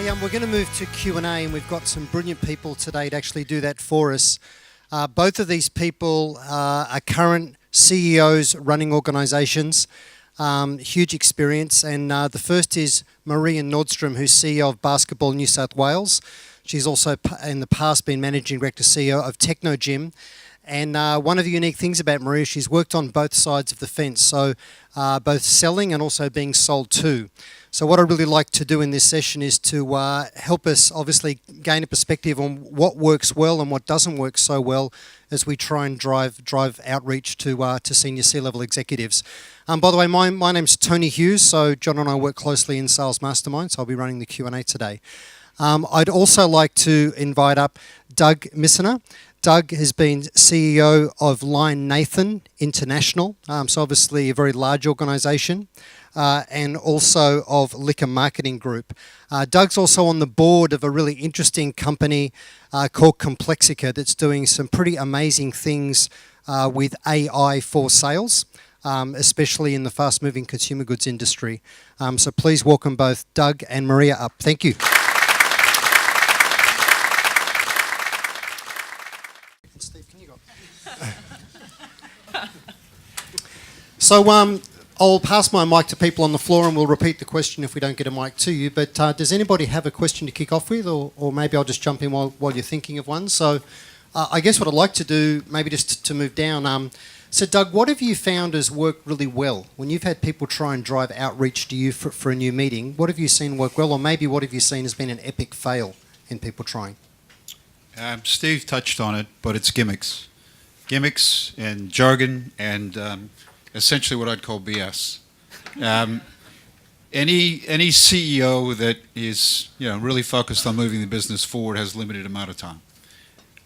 We're going to move to Q&A, and we've got some brilliant people today to actually do that for us. Both of these people are current CEOs running organisations, huge experience, and the first is Maria Nordstrom, who's CEO of Basketball New South Wales. She's also in the past been Managing Director CEO of Techno Gym. And one of the unique things about Maria, she's worked on both sides of the fence, so both selling and also being sold to. So what I'd really like to do in this session is to help us obviously gain a perspective on what works well and what doesn't work so well as we try and drive outreach to senior C-level executives. By the way, my name's Tony Hughes, so John and I work closely in Sales Mastermind, so I'll be running the Q&A today. I'd also like to invite up Doug Missener. Doug has been CEO of Lion Nathan International, so obviously a very large organisation, and also of Liquor Marketing Group. Doug's also on the board of a really interesting company called Complexica that's doing some pretty amazing things with AI for sales, especially in the fast-moving consumer goods industry. So please welcome both Doug and Maria up. Thank you. Steve, can you go? So I'll pass my mic to people on the floor and we'll repeat the question if we don't get a mic to you. But does anybody have a question to kick off with, or maybe I'll just jump in while you're thinking of one? So I guess what I'd like to do, maybe just to move down. So Doug, what have you found has worked really well? When you've had people try and drive outreach to you for a new meeting, what have you seen work well, or maybe what have you seen has been an epic fail in people trying? Steve touched on it, but it's gimmicks. Gimmicks and jargon and essentially what I'd call BS. Any CEO that is really focused on moving the business forward has limited amount of time.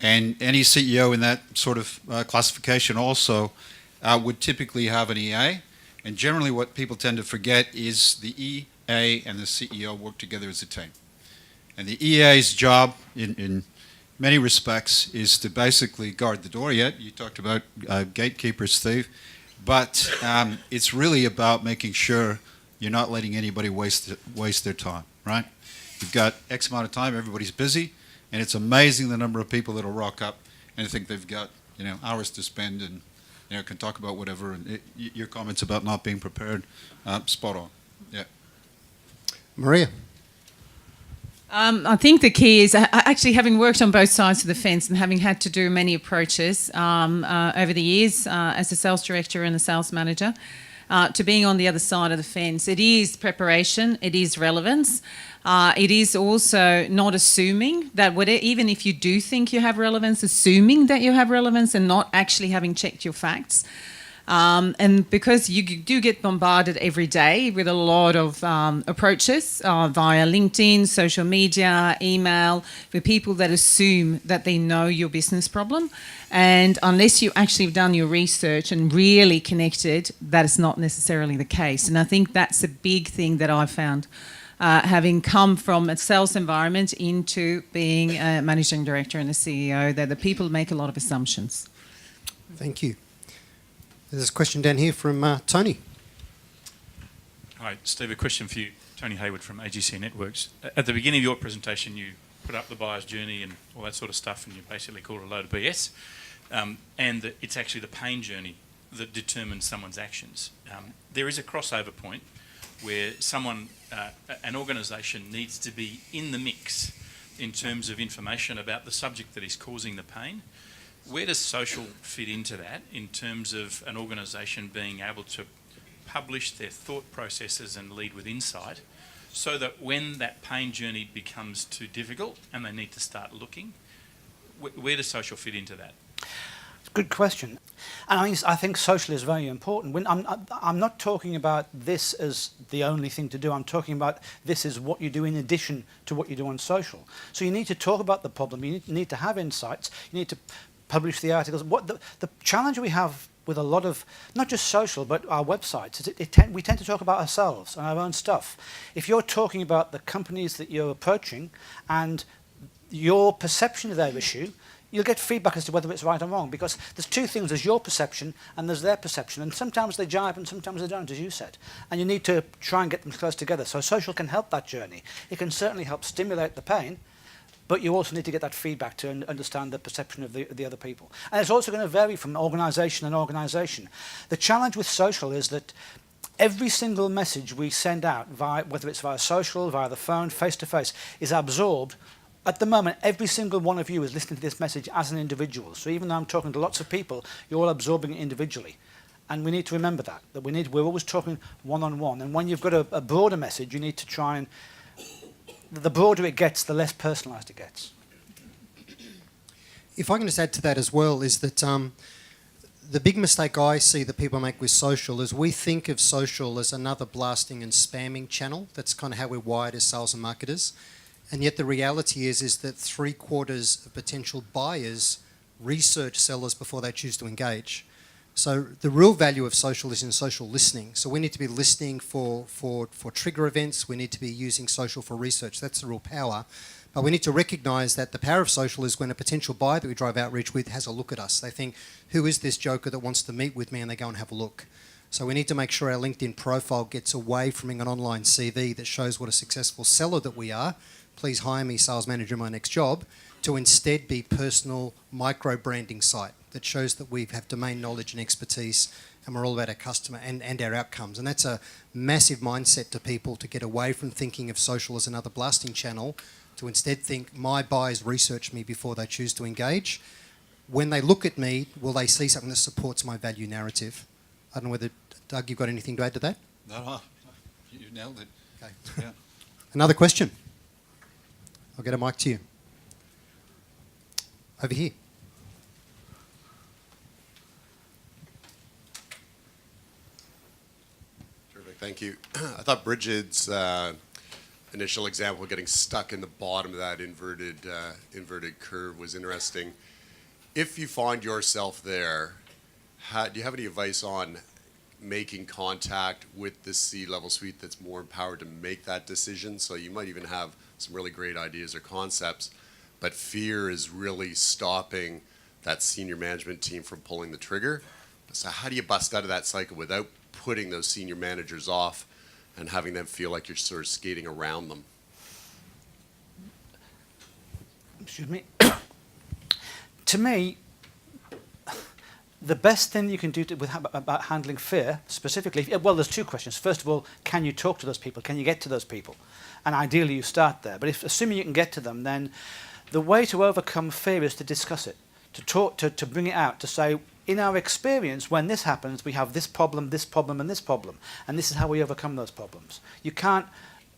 And any CEO in that sort of classification also would typically have an EA. And generally what people tend to forget is the EA and the CEO work together as a team. And the EA's job in many respects is to basically guard the door. You talked about gatekeepers, Steve, but it's really about making sure you're not letting anybody waste their time, right? You've got X amount of time, everybody's busy, and it's amazing the number of people that'll rock up and think they've got hours to spend and can talk about whatever. And your comments about not being prepared, spot on. Yeah. Maria. I think the key is actually having worked on both sides of the fence and having had to do many approaches over the years as a sales director and a sales manager to being on the other side of the fence. It is preparation, it is relevance. It is also not assuming that even if you do think you have relevance, assuming that you have relevance and not actually having checked your facts. And because you do get bombarded every day with a lot of approaches via LinkedIn, social media, email, with people that assume that they know your business problem. And unless you actually have done your research and really connected, that is not necessarily the case. And I think that's a big thing that I've found, having come from a sales environment into being a managing director and a CEO, that the people make a lot of assumptions. Thank you. There's a question down here from Tony. Hi, Steve, a question for you. Tony Hayward from AGC Networks. At the beginning of your presentation, you put up the buyer's journey and all that sort of stuff, and you basically called it a load of BS. And that it's actually the pain journey that determines someone's actions. There is a crossover point where an organisation needs to be in the mix in terms of information about the subject that is causing the pain. Where does social fit into that in terms of an organisation being able to publish their thought processes and lead with insight so that when that pain journey becomes too difficult and they need to start looking, where does social fit into that? It's a good question. And I think social is very important. I'm not talking about this as the only thing to do. I'm talking about this is what you do in addition to what you do on social. So you need to talk about the problem. You need to have insights. You need to publish the articles. What the challenge we have with a lot of, not just social, but our websites, is we tend to talk about ourselves and our own stuff. If you're talking about the companies that you're approaching and your perception of their issue, you'll get feedback as to whether it's right or wrong, because there's two things. There's your perception and there's their perception, and sometimes they jive and sometimes they don't, as you said. And you need to try and get them close together. So social can help that journey. It can certainly help stimulate the pain, but you also need to get that feedback to understand the perception of the other people. And it's also going to vary from organisation and organisation. The challenge with social is that every single message we send out, whether it's via social, via the phone, face-to-face, is absorbed. At the moment, every single one of you is listening to this message as an individual. So even though I'm talking to lots of people, you're all absorbing it individually. And we need to remember that we're always talking one-on-one. And when you've got a broader message, you need to try and... The broader it gets, the less personalised it gets. If I can just add to that as well, is that the big mistake I see that people make with social is we think of social as another blasting and spamming channel. That's kind of how we're wired as sales and marketers. And yet the reality is that 3/4 of potential buyers research sellers before they choose to engage. So the real value of social is in social listening. So we need to be listening for trigger events. We need to be using social for research. That's the real power. But we need to recognise that the power of social is when a potential buyer that we drive outreach with has a look at us. They think, who is this joker that wants to meet with me? And they go and have a look. So we need to make sure our LinkedIn profile gets away from being an online CV that shows what a successful seller that we are. Please hire me, sales manager, in my next job, to instead be personal micro-branding site that shows that we have domain knowledge and expertise and we're all about our customer and our outcomes. And that's a massive mindset to people to get away from thinking of social as another blasting channel, to instead think my buyers research me before they choose to engage. When they look at me, will they see something that supports my value narrative? I don't know whether, Doug, you've got anything to add to that? No, you nailed it. Okay. Yeah. Another question. I'll get a mic to you. Over here. Terrific, thank you. I thought Bridget's initial example of getting stuck in the bottom of that inverted curve was interesting. If you find yourself there, do you have any advice on making contact with the C-level suite that's more empowered to make that decision? So you might even have some really great ideas or concepts, but fear is really stopping that senior management team from pulling the trigger. So how do you bust out of that cycle without putting those senior managers off and having them feel like you're sort of skating around them? Excuse me. To me, the best thing you can do about handling fear, specifically, well, there's two questions. First of all, can you talk to those people? Can you get to those people? And ideally, you start there. But assuming you can get to them, then the way to overcome fear is to discuss it, to talk, to bring it out, to say, in our experience, when this happens, we have this problem, and this problem, and this is how we overcome those problems. You can't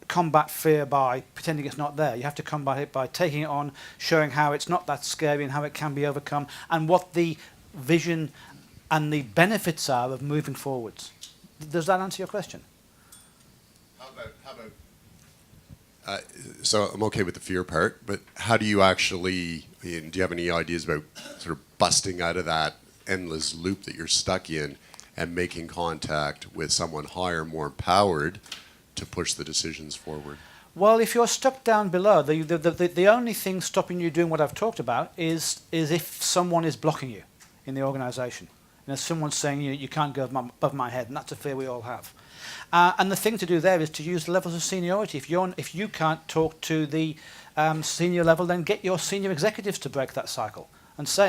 combat fear by pretending it's not there. You have to combat it by taking it on, showing how it's not that scary and how it can be overcome, and what the vision and the benefits are of moving forwards. Does that answer your question? How about so I'm okay with the fear part, but how do you actually, do you have any ideas about sort of busting out of that endless loop that you're stuck in and making contact with someone higher, more empowered to push the decisions forward? Well, if you're stuck down below, the only thing stopping you doing what I've talked about is if someone is blocking you in the organisation. And if someone's saying you can't go above my head, and that's a fear we all have. And the thing to do there is to use the levels of seniority. If you can't talk to the senior level, then get your senior executives to break that cycle and say,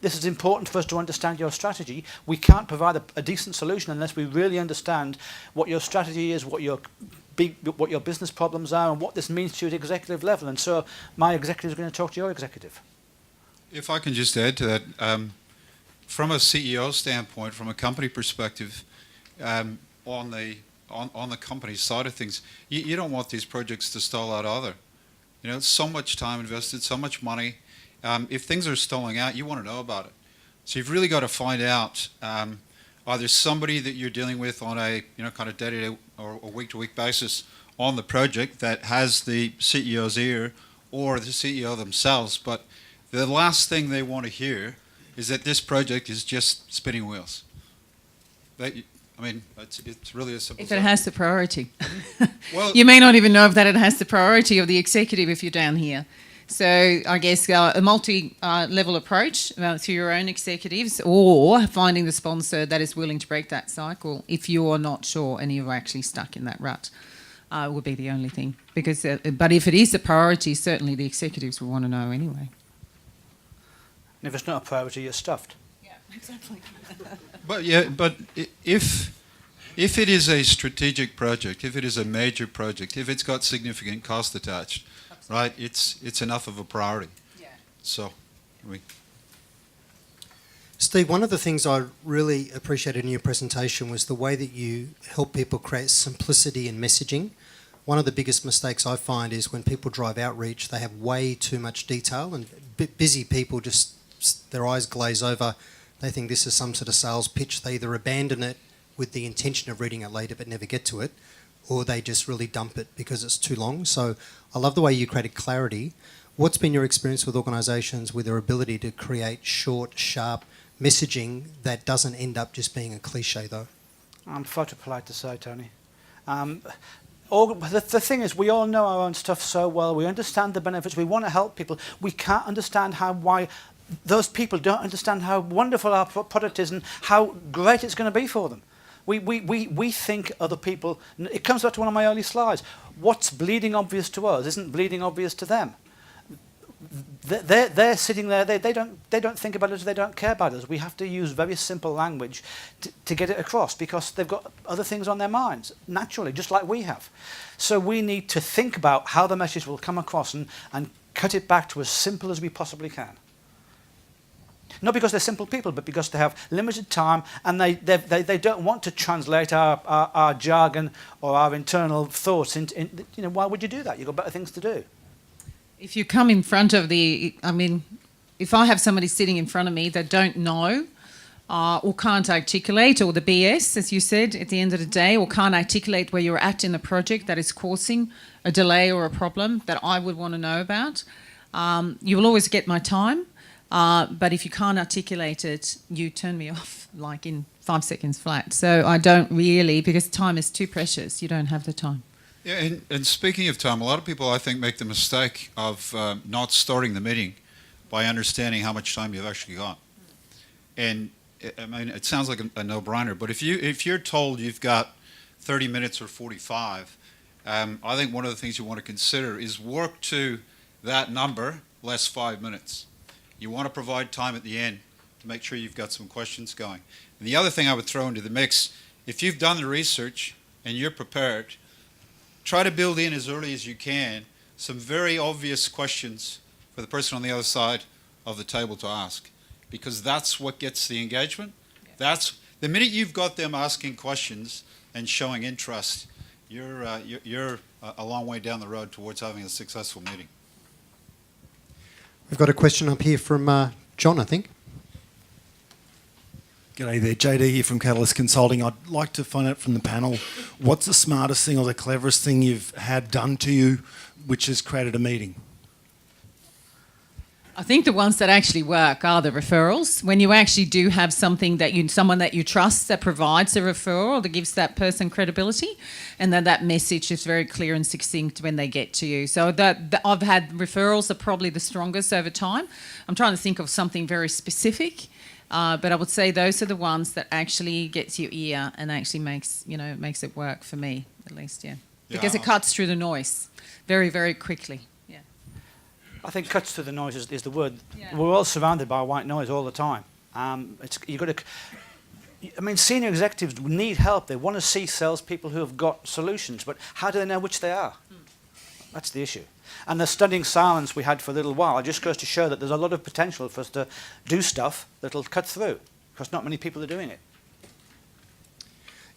this is important for us to understand your strategy. We can't provide a decent solution unless we really understand what your strategy is, what your business problems are, and what this means to you at executive level. And so my executive is going to talk to your executive. If I can just add to that, from a CEO standpoint, from a company perspective, on the company side of things, you don't want these projects to stall out either. You know, so much time invested, so much money. If things are stalling out, you want to know about it. So you've really got to find out either somebody that you're dealing with on a kind of day-to-day or week-to-week basis on the project that has the CEO's ear, or the CEO themselves. But the last thing they want to hear is that this project is just spinning wheels. It's really a simple. If it has the priority. Well, you may not even know that it has the priority of the executive if you're down here. So I guess a multi-level approach through your own executives, or finding the sponsor that is willing to break that cycle if you're not sure and you're actually stuck in that rut. Would be the only thing. Because, but if it is a priority, certainly the executives will want to know anyway. And if it's not a priority, you're stuffed. Yeah, exactly. But if it is a strategic project, if it is a major project, if it's got significant cost attached, right, it's enough of a priority. Yeah. So, Steve, one of the things I really appreciated in your presentation was the way that you help people create simplicity in messaging. One of the biggest mistakes I find is when people drive outreach, they have way too much detail, and busy people just, their eyes glaze over. They think this is some sort of sales pitch. They either abandon it with the intention of reading it later but never get to it, or they just really dump it because it's too long. So I love the way you created clarity. What's been your experience with organisations with their ability to create short, sharp messaging that doesn't end up just being a cliche, though? I'm far too polite to say, Tony. The thing is, we all know our own stuff so well. We understand the benefits. We want to help people. We can't understand why those people don't understand how wonderful our product is and how great it's going to be for them. We think other people... It comes back to one of my early slides. What's bleeding obvious to us isn't bleeding obvious to them. They're sitting there. They don't think about us. They don't care about us. We have to use very simple language to get it across because they've got other things on their minds naturally, just like we have. So we need to think about how the message will come across and cut it back to as simple as we possibly can. Not because they're simple people, but because they have limited time and they don't want to translate our jargon or our internal thoughts into, why would you do that? You've got better things to do. If you come in front of if I have somebody sitting in front of me that don't know or can't articulate, or the BS, as you said, at the end of the day, or can't articulate where you're at in the project that is causing a delay or a problem that I would want to know about, you will always get my time. But if you can't articulate it, you turn me off like in 5 seconds flat. So I don't really, because time is too precious. You don't have the time. yeah, and speaking of time, a lot of people, I think, make the mistake of not starting the meeting by understanding how much time you've actually got. And I mean, it sounds like a no-brainer, but if you're told you've got 30 minutes or 45, I think one of the things you want to consider is work to that number less 5 minutes. You want to provide time at the end to make sure you've got some questions going. And the other thing I would throw into the mix, if you've done the research and you're prepared, try to build in as early as you can some very obvious questions for the person on the other side of the table to ask, because that's what gets the engagement. Yeah. That's the minute you've got them asking questions and showing interest, you're a long way down the road towards having a successful meeting. We've got a question up here from John, I think. G'day there, JD here from Catalyst Consulting. I'd like to find out from the panel, what's the smartest thing or the cleverest thing you've had done to you which has created a meeting? I think the ones that actually work are the referrals. When you actually do have someone that you trust that provides a referral, that gives that person credibility, and that message is very clear and succinct when they get to you. So I've had referrals are probably the strongest over time. I'm trying to think of something very specific, but I would say those are the ones that actually gets your ear and actually makes it work for me, at least, yeah. Because it cuts through the noise very, very quickly. I think cuts through the noise is the word. Yeah. We're all surrounded by white noise all the time. Senior executives need help. They want to see salespeople who have got solutions, but how do they know which they are? That's the issue. And the studying silence we had for a little while just goes to show that there's a lot of potential for us to do stuff that'll cut through, because not many people are doing it.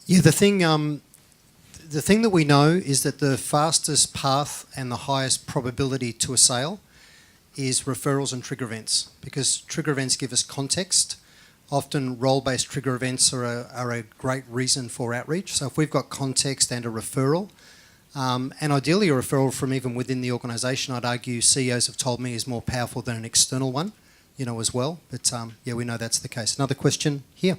Yeah, the thing that we know is that the fastest path and the highest probability to a sale is referrals and trigger events, because trigger events give us context. Often role-based trigger events are a great reason for outreach. So if we've got context and a referral, and ideally a referral from even within the organisation, I'd argue CEOs have told me is more powerful than an external one, as well. But yeah, we know that's the case. Another question here.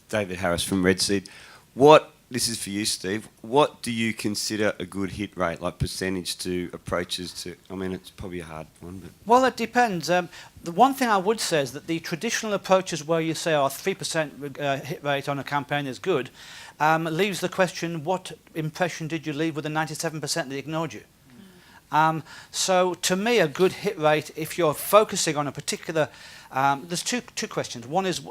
David Harris from Red Seed. What this is for you, Steve. What do you consider a good hit rate, like percentage to approaches to? I mean, it's probably a hard one, but Well, it depends. The one thing I would say is that the traditional approaches where you say, 3% hit rate on a campaign is good, leaves the question, what impression did you leave with the 97% that ignored you? So to me, a good hit rate, if you're focusing on a particular, there's two questions. One is,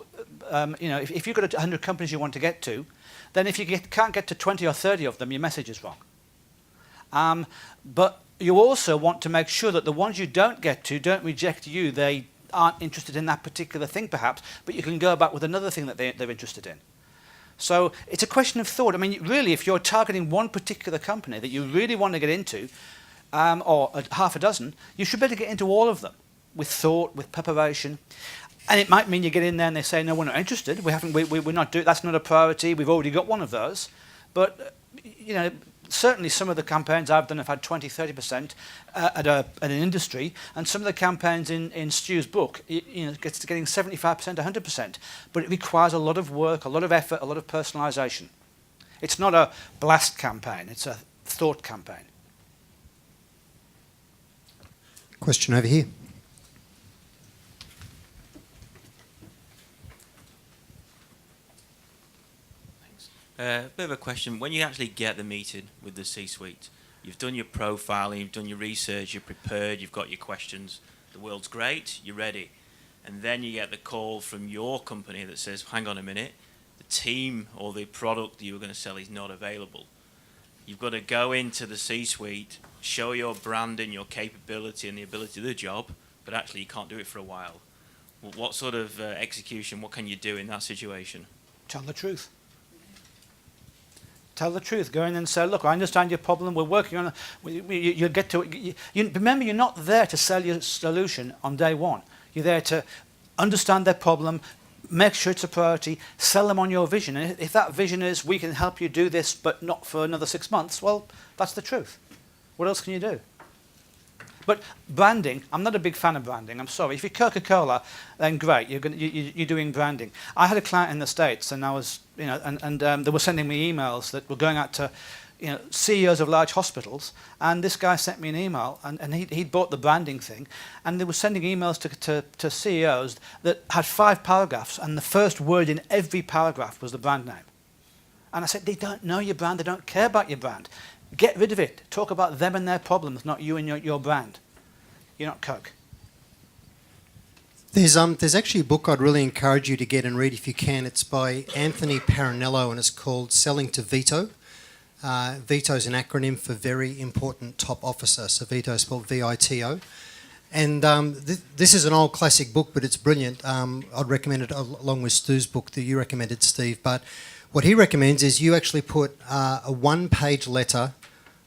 if you've got 100 companies you want to get to, then if you can't get to 20 or 30 of them, your message is wrong. But you also want to make sure that the ones you don't get to don't reject you. They aren't interested in that particular thing, perhaps, but you can go back with another thing that they're interested in. So it's a question of thought. I mean, really, if you're targeting one particular company that you really want to get into, or half a dozen, you should better get into all of them with thought, with preparation. And it might mean you get in there and they say, no, we're not interested. We're not doing. That's not a priority. We've already got one of those. But certainly some of the campaigns I've done have had 20, 30% at an industry, and some of the campaigns in Stu's book, gets to getting 75%, 100%. But it requires a lot of work, a lot of effort, a lot of personalisation. It's not a blast campaign. It's a thought campaign. Question over here. A bit of a question. When you actually get the meeting with the C-suite, you've done your profiling, you've done your research, you're prepared, you've got your questions, the world's great, you're ready. And then you get the call from your company that says, hang on a minute, the team or the product that you were going to sell is not available. You've got to go into the C-suite, show your branding, your capability and the ability to do the job, but actually you can't do it for a while. Well, what sort of execution, what can you do in that situation? Tell the truth. Tell the truth. Go in and say, look, I understand your problem. We're working on it. You'll get to it. Remember, you're not there to sell your solution on day one. You're there to understand their problem, make sure it's a priority, sell them on your vision. And if that vision is, we can help you do this, but not for another 6 months, well, that's the truth. What else can you do? But branding, I'm not a big fan of branding. I'm sorry. If you're Coca-Cola, then great. You're doing branding. I had a client in the States, and I was, they were sending me emails that were going out to, CEOs of large hospitals. And this guy sent me an email, and he'd bought the branding thing, and they were sending emails to CEOs that had 5 paragraphs, and the first word in every paragraph was the brand name. And I said, they don't know your brand. They don't care about your brand. Get rid of it. Talk about them and their problems, not you and your brand. You're not Coke. There's actually a book I'd really encourage you to get and read if you can. It's by Anthony Parinello and it's called Selling to Veto. Veto is an acronym for Very Important Top Officer. So Veto is spelled V-I-T-O. And this is an old classic book, but it's brilliant. I'd recommend it along with Stu's book that you recommended, Steve. But what he recommends is you actually put a one-page letter,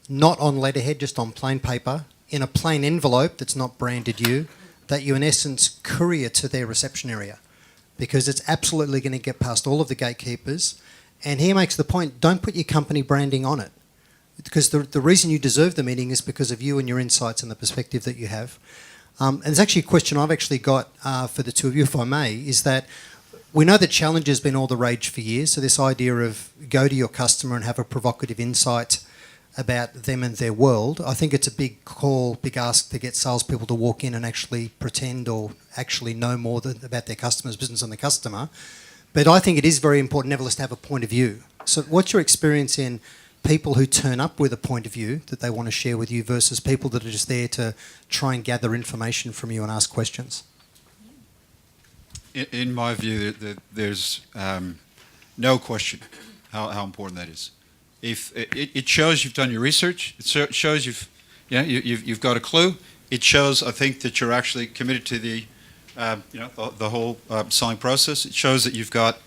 not on letterhead, just on plain paper, in a plain envelope that's not branded you, that you in essence courier to their reception area, because it's absolutely going to get past all of the gatekeepers. And he makes the point, don't put your company branding on it, because the reason you deserve the meeting is because of you and your insights and the perspective that you have. And there's actually a question I've actually got for the two of you, if I may, is that we know that challenge has been all the rage for years, so this idea of go to your customer and have a provocative insight about them and their world, I think it's a big call, big ask to get salespeople to walk in and actually pretend or actually know more about their customer's business and the customer. But I think it is very important, nevertheless, to have a point of view. So what's your experience in people who turn up with a point of view that they want to share with you versus people that are just there to try and gather information from you and ask questions? In my view, there's no question how important that is. If it shows you've done your research, it shows you've got a clue. It shows, I think, that you're actually committed to the whole selling process. It shows that you've got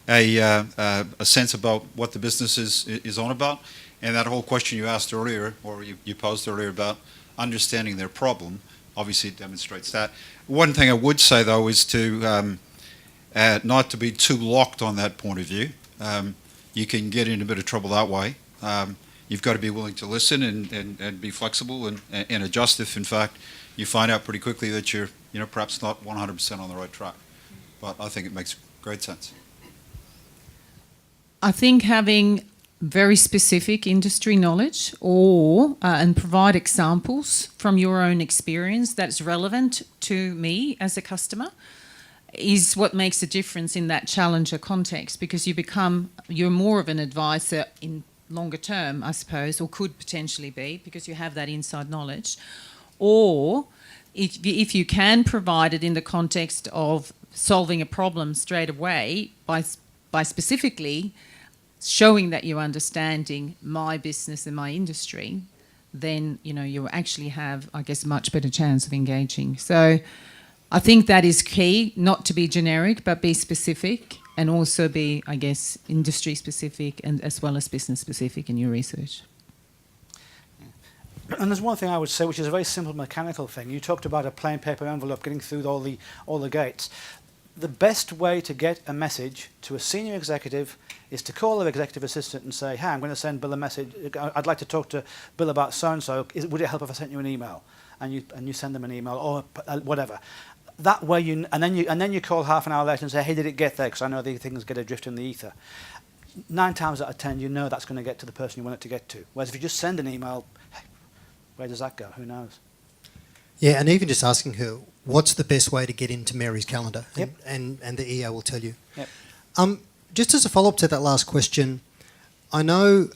a sense about what the business is on about, and that whole question you asked earlier, or you posed earlier about understanding their problem, obviously it demonstrates that. One thing I would say though is to not to be too locked on that point of view. You can get in a bit of trouble that way. You've got to be willing to listen and be flexible and adjust if, in fact, you find out pretty quickly that you're perhaps not 100% on the right track. But I think it makes great sense. I think having very specific industry knowledge, or and provide examples from your own experience that's relevant to me as a customer, is what makes a difference in that challenger context, because you're more of an advisor in longer term, I suppose, or could potentially be, because you have that inside knowledge. Or if you can provide it in the context of solving a problem straight away by specifically showing that you're understanding my business and my industry, then you actually have, I guess, a much better chance of engaging. So I think that is key, not to be generic, but be specific, and also be, I guess, industry specific and as well as business specific in your research. And there's one thing I would say, which is a very simple mechanical thing. You talked about a plain paper envelope getting through all the gates. The best way to get a message to a senior executive is to call their executive assistant and say, hey, I'm going to send Bill a message. I'd like to talk to Bill about so-and-so. Would it help if I sent you an email? And you send them an email or whatever. That way, and then you call half an hour later and say, hey, did it get there? Because I know these things get adrift in the ether. 9 times out of 10, you know that's going to get to the person you want it to get to. Whereas if you just send an email, hey, where does that go? Who knows? Yeah, and even just asking her, what's the best way to get into Mary's calendar? Yep. And the EA will tell you. Yep. Just as a follow-up to that last question, I know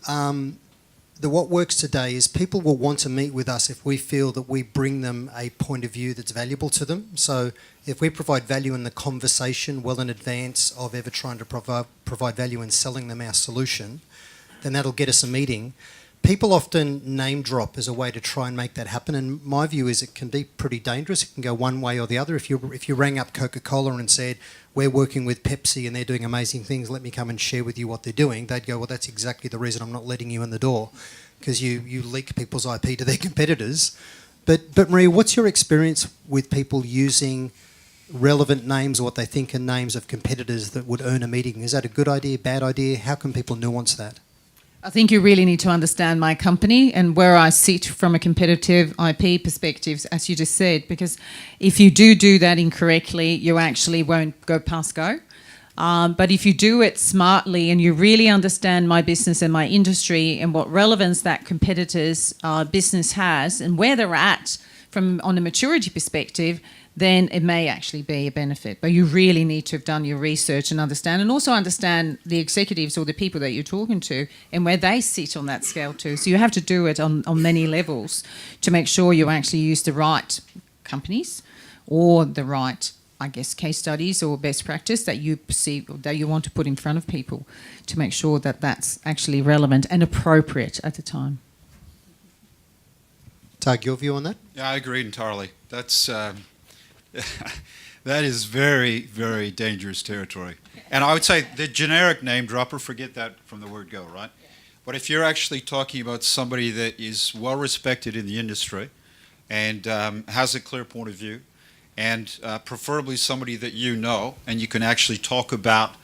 that what works today is people will want to meet with us if we feel that we bring them a point of view that's valuable to them. So if we provide value in the conversation well in advance of ever trying to provide value in selling them our solution, then that'll get us a meeting. People often name drop as a way to try and make that happen, and my view is it can be pretty dangerous. It can go one way or the other. If you rang up Coca-Cola and said, we're working with Pepsi and they're doing amazing things, let me come and share with you what they're doing, they'd go, well, that's exactly the reason I'm not letting you in the door, because you leak people's IP to their competitors. But Maria, what's your experience with people using relevant names or what they think are names of competitors that would earn a meeting? Is that a good idea, bad idea? How can people nuance that? I think you really need to understand my company and where I sit from a competitive IP perspective, as you just said, because if you do that incorrectly, you actually won't go past go. But if you do it smartly and you really understand my business and my industry and what relevance that competitor's business has and where they're at on a maturity perspective, then it may actually be a benefit. But you really need to have done your research and also understand the executives or the people that you're talking to and where they sit on that scale too. So you have to do it on many levels to make sure you actually use the right companies or the right, I guess, case studies or best practice that you perceive or that you want to put in front of people to make sure that that's actually relevant and appropriate at the time. Tag, your view on that? Yeah, I agree entirely. That's that is very, very dangerous territory. And I would say the generic name dropper, forget that from the word go, right? But if you're actually talking about somebody that is well respected in the industry and has a clear point of view, and preferably somebody that you know, and you can actually talk about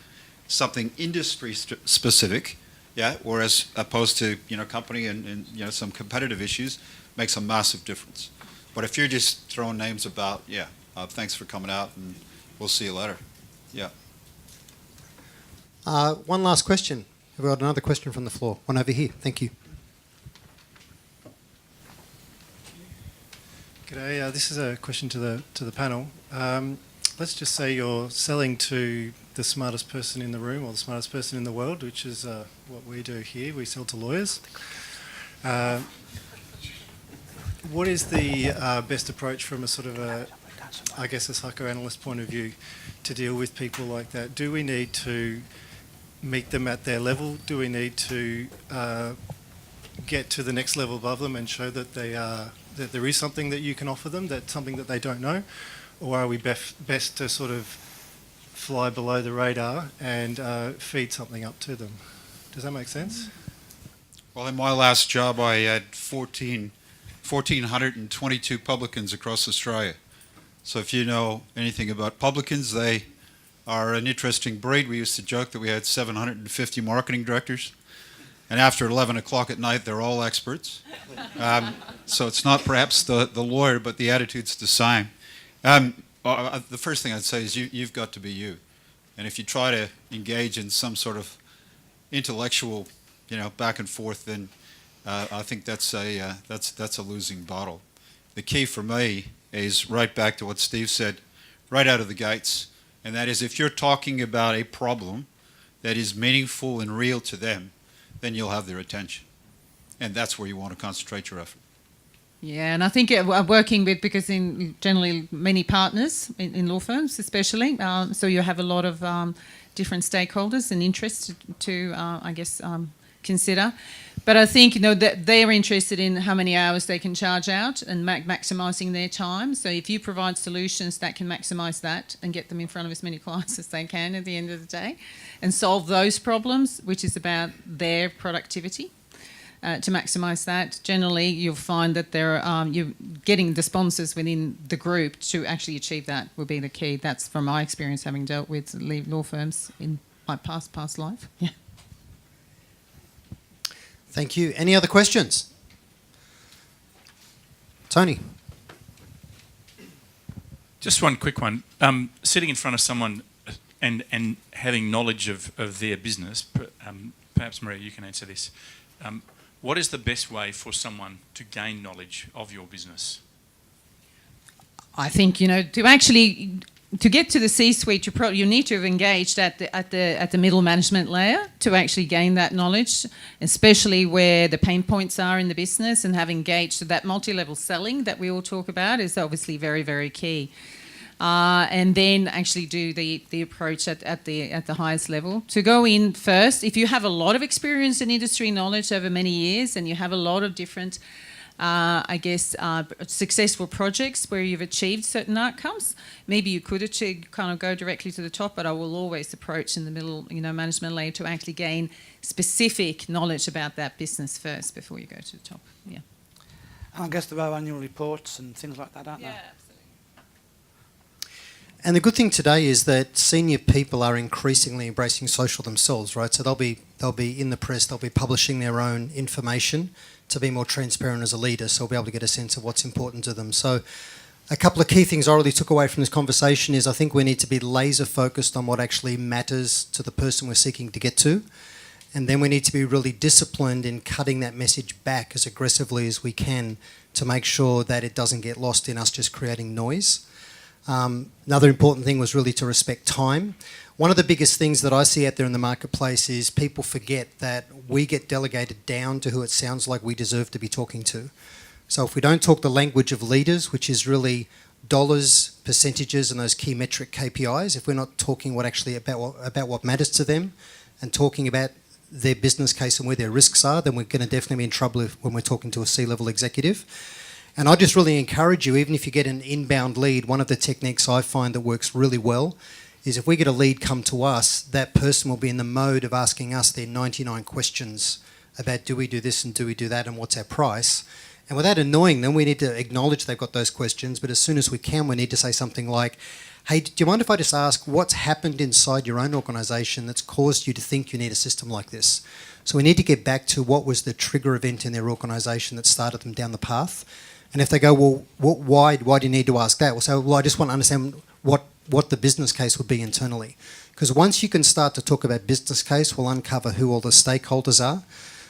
something industry specific, yeah, whereas opposed to company and some competitive issues, makes a massive difference. But if you're just throwing names about, thanks for coming out, and we'll see you later. Yeah. One last question. Have we got another question from the floor? One over here. Thank you. G'day. This is a question to the panel. Let's just say you're selling to the smartest person in the room or the smartest person in the world, which is what we do here. We sell to lawyers. What is the best approach from a sort of a psychoanalyst point of view to deal with people like that? Do we need to meet them at their level? Do we need to get to the next level above them and show that that there is something that you can offer them, that's something that they don't know? Or are we best to sort of fly below the radar and feed something up to them? Does that make sense? Well, in my last job, I had 1,422 publicans across Australia. So if you know anything about publicans, they are an interesting breed. We used to joke that we had 750 marketing directors. And after 11 o'clock at night, they're all experts. So it's not perhaps the lawyer, but the attitude's the same. The first thing I'd say is you've got to be you. And if you try to engage in some sort of intellectual back and forth, then I think that's a losing battle. The key for me is right back to what Steve said, right out of the gates, and that is if you're talking about a problem that is meaningful and real to them, then you'll have their attention, and that's where you want to concentrate your effort. Yeah, and I think working with, because in generally many partners in law firms especially, so you have a lot of different stakeholders and interests to consider. But I think that they're interested in how many hours they can charge out and maximising their time. So if you provide solutions that can maximise that and get them in front of as many clients as they can at the end of the day, and solve those problems, which is about their productivity. To maximise that, generally you'll find that you're getting the sponsors within the group to actually achieve that will be the key. That's from my experience having dealt with law firms in my past life. Yeah. Thank you. Any other questions? Tony. Just one quick one. Sitting in front of someone and having knowledge of their business, perhaps Maria, you can answer this. What is the best way for someone to gain knowledge of your business? I think to get to the C-suite, you need to have engaged at the middle management layer to actually gain that knowledge, especially where the pain points are in the business, and have engaged. So that multi-level selling that we all talk about is obviously very, very key. And then actually do the approach at the highest level. To go in first, if you have a lot of experience and industry knowledge over many years, and you have a lot of different, successful projects where you've achieved certain outcomes, maybe you could go directly to the top. But I will always approach in the middle, management layer to actually gain specific knowledge about that business first before you go to the top. Yeah. And I guess there are annual reports and things like that, aren't there? Yeah. And the good thing today is that senior people are increasingly embracing social themselves, right? So they'll be in the press, they'll be publishing their own information to be more transparent as a leader, so we'll be able to get a sense of what's important to them. So a couple of key things I really took away from this conversation is I think we need to be laser focused on what actually matters to the person we're seeking to get to. And then we need to be really disciplined in cutting that message back as aggressively as we can to make sure that it doesn't get lost in us just creating noise. Another important thing was really to respect time. One of the biggest things that I see out there in the marketplace is people forget that we get delegated down to who it sounds like we deserve to be talking to. So if we don't talk the language of leaders, which is really dollars, percentages, and those key metric KPIs, if we're not talking about what matters to them and talking about their business case and where their risks are, then we're going to definitely be in trouble when we're talking to a C-level executive. And I just really encourage you, even if you get an inbound lead, one of the techniques I find that works really well is if we get a lead come to us, that person will be in the mode of asking us their 99 questions about do we do this and do we do that and what's our price. And without annoying them, we need to acknowledge they've got those questions, but as soon as we can, we need to say something like, hey, do you mind if I just ask what's happened inside your own organisation that's caused you to think you need a system like this? So we need to get back to what was the trigger event in their organisation that started them down the path. And if they go, well, why do you need to ask that? We'll say, well, I just want to understand what the business case would be internally. Because once you can start to talk about business case, we'll uncover who all the stakeholders are.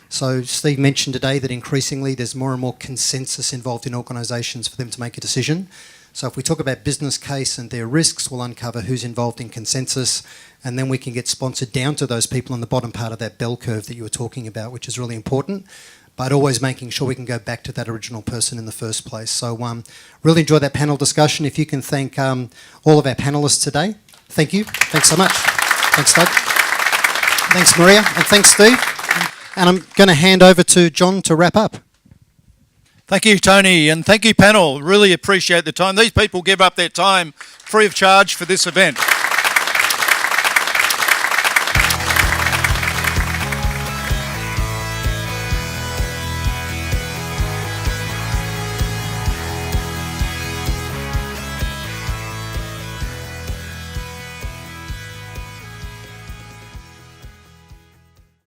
So Steve mentioned today that increasingly there's more and more consensus involved in organisations for them to make a decision. So if we talk about business case and their risks, we'll uncover who's involved in consensus, and then we can get sponsored down to those people on the bottom part of that bell curve that you were talking about, which is really important. But always making sure we can go back to that original person in the first place. So really enjoyed that panel discussion. If you can thank all of our panellists today. Thank you. Thanks so much. Thanks, Doug. Thanks, Maria. And thanks, Steve. And I'm going to hand over to John to wrap up. Thank you, Tony, and thank you, panel. Really appreciate the time. These people give up their time free of charge for this event.